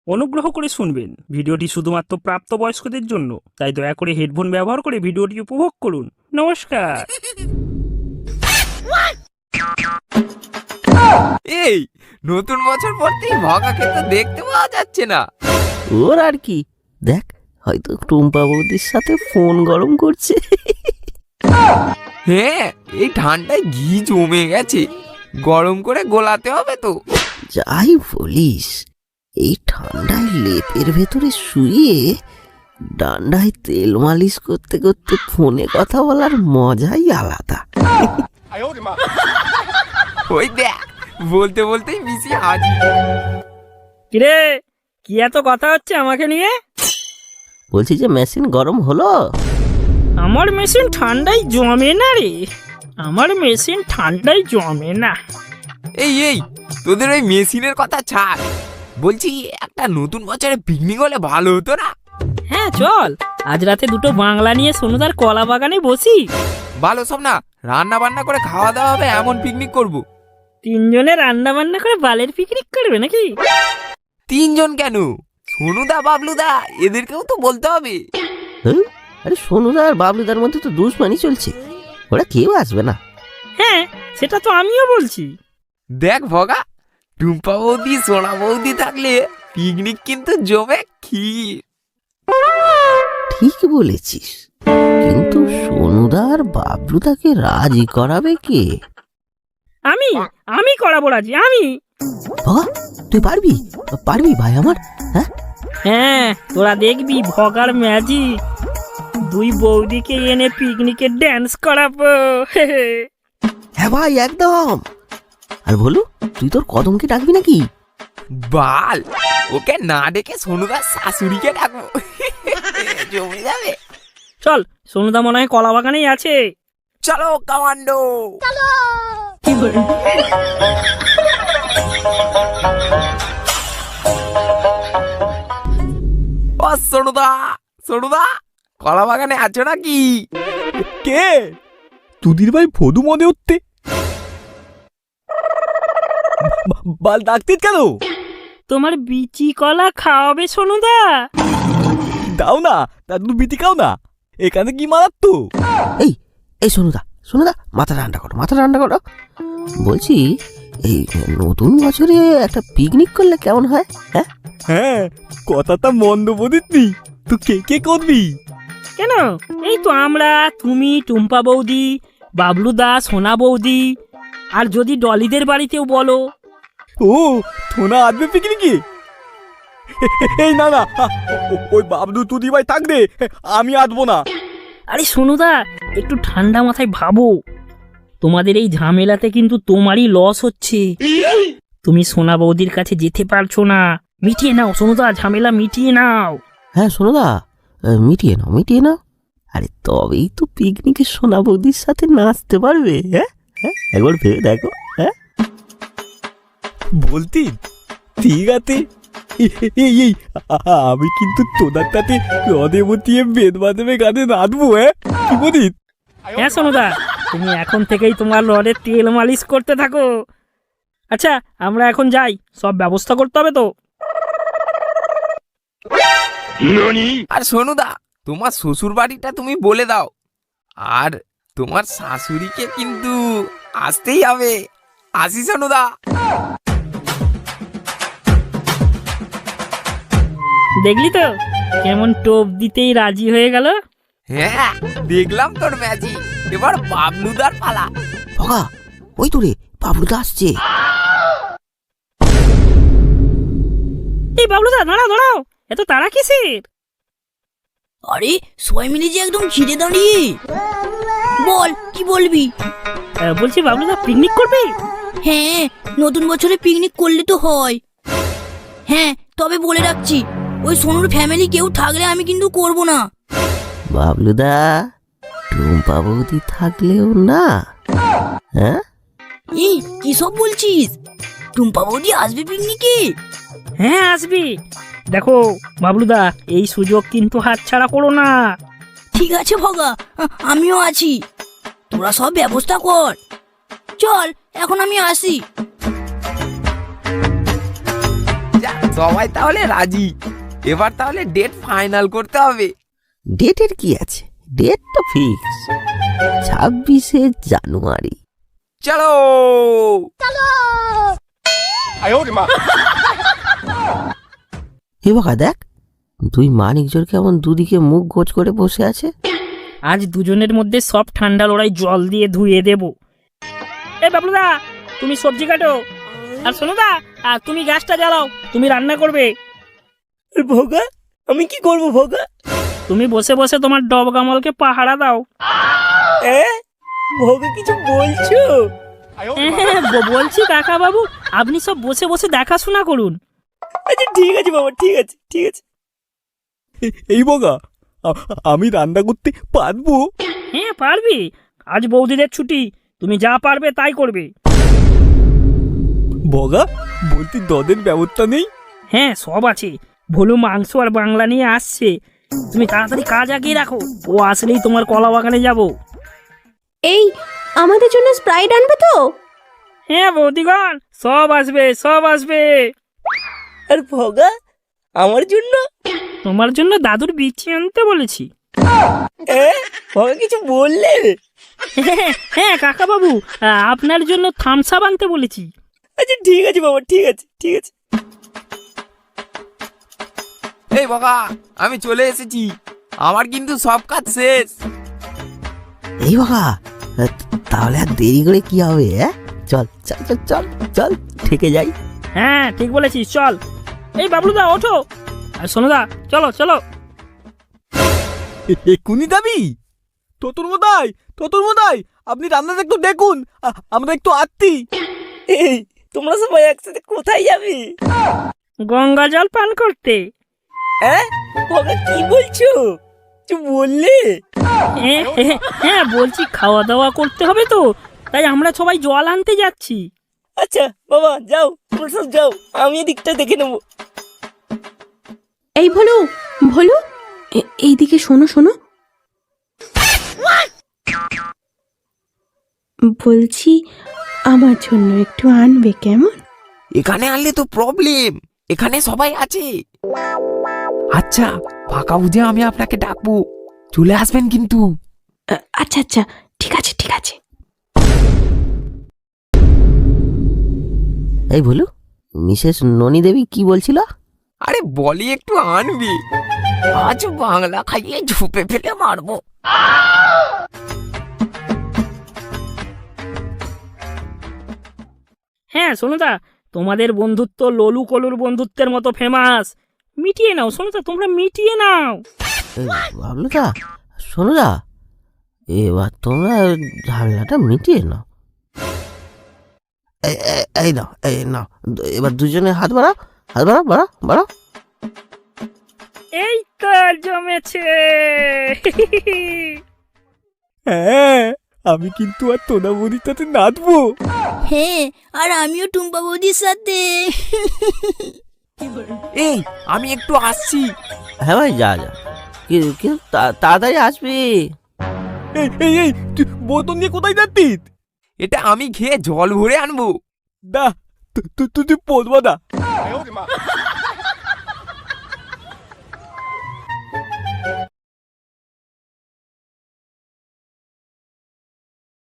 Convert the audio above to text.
অনুগ্রহ করে শুনবেন, ভিডিওটি শুধুমাত্র প্রাপ্তবয়স্কদের জন্য, তাই দয়া করে হেডফোন ব্যবহার করে ভিডিওটি উপভোগ করুন। নমস্কার। এই নতুন বছর পড়তেই ভগাকে তো দেখতে পাওয়া যাচ্ছে না। ওর আর কি, দেখ হয়তো টুম্পা বৌদির সাথে ফোন গরম করছে। হ্যাঁ, এই ঠান্ডায় ঘি জমে গেছে, গরম করে গোলাতে হবে তো। যাই বলিস, এই ঠান্ডায় লেপের ভেতরে শুয়ে ডান্ডায় তেল মালিশ করতে করতে ফোনে কথা বলার মজাই আলাদা। ওই দেখ, বলতে বলতেই মিশি হাজির। কিরে, কি এত কথা হচ্ছে আমাকে নিয়ে? বলছি যে মেশিন গরম হলো? আমার মেশিন ঠান্ডায় জমে না রে, আমার মেশিন ঠান্ডায় জমে না। এই তোদের ওই মেশিনের কথা ছাড়, বলছি একটা নতুন বছরে পিকনিক হলে ভালো হতো না? হ্যাঁ চল, আজ রাতে দুটো বাংলা নিয়ে সোনুদার কলা বাগানে বসি। ভালো সব না, রান্না বান্না করে খাওয়া দাওয়া হবে, এমন পিকনিক করব। তিনজনে রান্না বান্না করে বালের পিকনিক করবে নাকি? তিনজন কেন, সোনুদা বাবলুদা এদেরকেও তো বলতে হবে। হ্যাঁ, আরে সোনুদা আর বাবলুদার মধ্যে তো দুশ্মনী চলছে, ওরা কেউ আসবে না। হ্যাঁ, সেটা তো আমিও বলছি। দেখ ভগা, টুম্পা বৌদি সোনা বৌদি থাকলে পিকনিক কিন্তু জমে ক্ষীর। ঠিক বলেছিস, কিন্তু সোনুদা আর বাবলুদাকে রাজি করাবে কে? আমি করাবো রাজি, আমি। বাবা, তুই পারবি পারবি ভাই আমার? হ্যাঁ হ্যাঁ, তোরা দেখবি ভগার ম্যাজিক। দুই বৌদিকে এনে পিকনিকে ড্যান্স করাবো। হ্যাঁ ভাই, একদম। আর বলু, তুই তোর কদমকে ডাকবি নাকি? বাল, ওকে না ডেকে সোনুদার শাশুড়িকে ডাকবো, জমে যাবে। চল, সোনুদা মনে হয় কলা বাগানেই আছে। চলো কমান্ডো। ও সোনুদা, সোনুদা কলা বাগানে আছো নাকি? কে? তুদির ভাই ফদু মনে হচ্ছে। বাল ডাকতিস কেন? তোমার বিচি কলা খাওয়াবে সোনুদা? দাও না, দাদু বিটি খাও না, এখানে কি মারাত্ম? এই এই সোনুদা, সোনুদা মাথা ঠান্ডা করো, মাথা ঠান্ডা করো। বলছি, এই নতুন বছরে একটা পিকনিক করলে কেমন হয়? হ্যাঁ হ্যাঁ, কথাটা মন্দ বলিসনি। তুই কে কে করবি? কেন, এই তো আমরা, তুমি, টুম্পা বৌদি, বাবলুদা, সোনা বৌদি, আর যদি ডলিদের বাড়িতেও বলো। ও, থোনা আসবে পিকনিকে? এই না না, ওই বাবলু তুদি ভাই থাক দে, আমি আসবো না। আরে সোনুদা, একটু ঠান্ডা মাথায় ভাবো, তোমাদের এই ঝামেলাতে কিন্তু তোমারই লস হচ্ছে। তুমি সোনা বৌদির কাছে যেতে পারছো না, মিটিয়ে নাও সোনুদা, ঝামেলা মিটিয়ে নাও। হ্যাঁ সোনুদা, মিটিয়ে নাও, মিটিয়ে নাও। আরে তবেই তো পিকনিকে সোনা বৌদির সাথে নাচতে পারবে। হ্যাঁ হ্যাঁ, একবার ভেবে দেখো। হ্যাঁ বলতি ঠিক আছে। এই আমি কিন্তু তোদার তাতে রদে বতিয়ে বেদ বাঁধবে গানে নাচবো। হ্যাঁ, কি বলিস? হ্যাঁ সোনুদা, তুমি এখন থেকেই তোমার রডে তেল মালিশ করতে থাকো। আচ্ছা, আমরা এখন যাই, সব ব্যবস্থা করতে হবে তো। আর সোনুদা, তোমার শ্বশুর বাড়িটা তুমি বলে দাও, আর তোমার শাশুড়িকে কিন্তু আসতেই হবে। আসি সোনুদা। দেখলি তো কেমন টোপ দিতেই রাজি হয়ে গেল। হ্যাঁ, দেখলাম তোর ম্যাজিক। এবার বাবলুদার পালা। ভগা, ওই তো রে, বাবলুদা আসছে। এই বাবলুদা, দাঁড়াও দাঁড়াও, এত তাড়া কিসের? আরে সবাই মিলে যে একদম ঘিরে দাঁড়িয়ে, বল কি বলবি? বলছি বাবলুদা, পিকনিক করবি? হ্যাঁ, নতুন বছরে পিকনিক করলে তো হয়। হ্যাঁ, তবে বলে রাখছি, ওই সোনুর ফ্যামিলি কেউ থাকলে আমি কিন্তু করব না। বাবলুদা, টুম্পা বৌদি থাকলেও না? হ্যাঁ এই কি সব বলছিস? টুম্পা বৌদি আসবে পিকনিকে? হ্যাঁ আসবি। দেখো বাবলুদা, এই সুযোগ কিন্তু হাতছাড়া করো না। ঠিক আছে ভগা, আমিও আছি, তোরা সব ব্যবস্থা কর। চল এখন আমি আসি। যাচ্ছি। সবাই তাহলে রাজি। এবার তাহলে ডেট ফাইনাল করতে হবে। ডেটের কি আছে, ডেট তো ফিক্স, 26শে জানুয়ারি। চলো। এ বাবা দেখ, দুই মানিকজোর কেমন দুদিকে মুখ গোছ করে বসে আছে। আজ দুজনের মধ্যে সব ঠান্ডা লড়াই জল দিয়ে ধুয়ে দেব। এ বাবলুদা, তুমি সবজি কাটো, আর সোনুদা তুমি গ্যাসটা জ্বালাও, তুমি রান্না করবে। ভোগা, আমি কি করব ভোগা? তুমি বসে বসে তোমার ডব গামলকে পাহারা দাও। ভোগা কিছু বলছো? হ্যাঁ, বলছি কাকা বাবু, আপনি সব বসে বসে দেখাশোনা করুন। আচ্ছা ঠিক আছে বাবা, ঠিক আছে ঠিক আছে। এই ভোগা, আমি রান্না করতে পারবো? হ্যাঁ পারবি, আজ বৌদিদের ছুটি, তুমি যা পারবে তাই করবে। ভোগা বলতে দদের ব্যবস্থা নেই? হ্যাঁ সব আছে, ভোলু মাংস আর বাংলা নিয়ে আসছে, তুমি তাড়াতাড়ি কাজ আগিয়ে রাখো, ও আসলেই তোমার কলা বাগানে যাব। এই আমাদের জন্য স্প্রাইট আনবে তো? হ্যাঁ বৌদিগণ, সব আসবে সব আসবে। আর ভোগা আমার জন্য? তোমার জন্য দাদুর বিচি আনতে বলেছি। ভোগা কিছু বললে? হ্যাঁ কাকা বাবু, আপনার জন্য থামস আপ আনতে বলেছি। আচ্ছা ঠিক আছে বাবা, ঠিক আছে ঠিক আছে। এই বাবা, আমি চলে এসেছি, আমার কিন্তু সব কাজ শেষ। এই বাবা, তাহলে আর দেরি করে কি হবে? চল চল চল চল চল, থেকে যাই। হ্যাঁ ঠিক বলেছিস, চল। এই বাবলুদা ওঠো, আর সোনুদা চলো চলো। এক্ষুনি যাবি? তোতর মদাই আপনি রান্নাটা একটু দেখুন, আমরা একটু আত্মি। এই তোমরা সবাই একসাথে কোথায় যাবি? গঙ্গা জল পান করতে। ভোগা কি বলছো? কিছু বললে? হ্যাঁ বলছি, খাওয়া দাওয়া করতে হবে তো, তাই আমরা সবাই জল আনতে যাচ্ছি। আচ্ছা বাবা যাও, তোমরা সব যাও, আমি এদিকটা দেখে নেবো। এই ভোলু, ভোলু এইদিকে শোনো শোনো, বলছি আমার জন্য একটু আনবে কেমন? এখানে আনলে তো প্রবলেম, এখানে সবাই আছে। আচ্ছা ফাঁকা বুঝে আমি আপনাকে ডাকবো, চলে আসবেন কিন্তু। আচ্ছা আচ্ছা ঠিক আছে ঠিক আছে। এই বলু, মিসেস ননী দেবী কি বলছিল? আরে বলি একটু আনবি, আজ বাংলা খাইয়ে ঝুপে ফেলে মারবো। হ্যাঁ সোনুদা, তোমাদের বন্ধুত্ব ললু কলুর বন্ধুত্বের মতো ফেমাস, মিটিয়ে নাও সোনুদা, তোমরা মিটিয়ে নাও। বাবলুদা, শোনুদা, এবার তোমরা ঝামেলাটা মিটিয়ে নাও। এই নাও, এই নাও, এবার দুজনে হাত বাড়াও, হাত বাড়াও, বাড়াও বাড়াও। এই তো জমেছে। হ্যাঁ, আমি কিন্তু আর তোনা বৌদির সাথে নাচবো। হ্যাঁ, আর আমিও টুম্পা বৌদির সাথে। এই আমি একটু আসছি। হ্যাঁ ভাই, যা যা, কিন্তু তাড়াতাড়ি আসবি। এই তুই বোতল নিয়ে কোথায় যাচ্ছিস? এটা আমি খেয়ে জল ভরে আনবো। দা তুই পড়বা দা।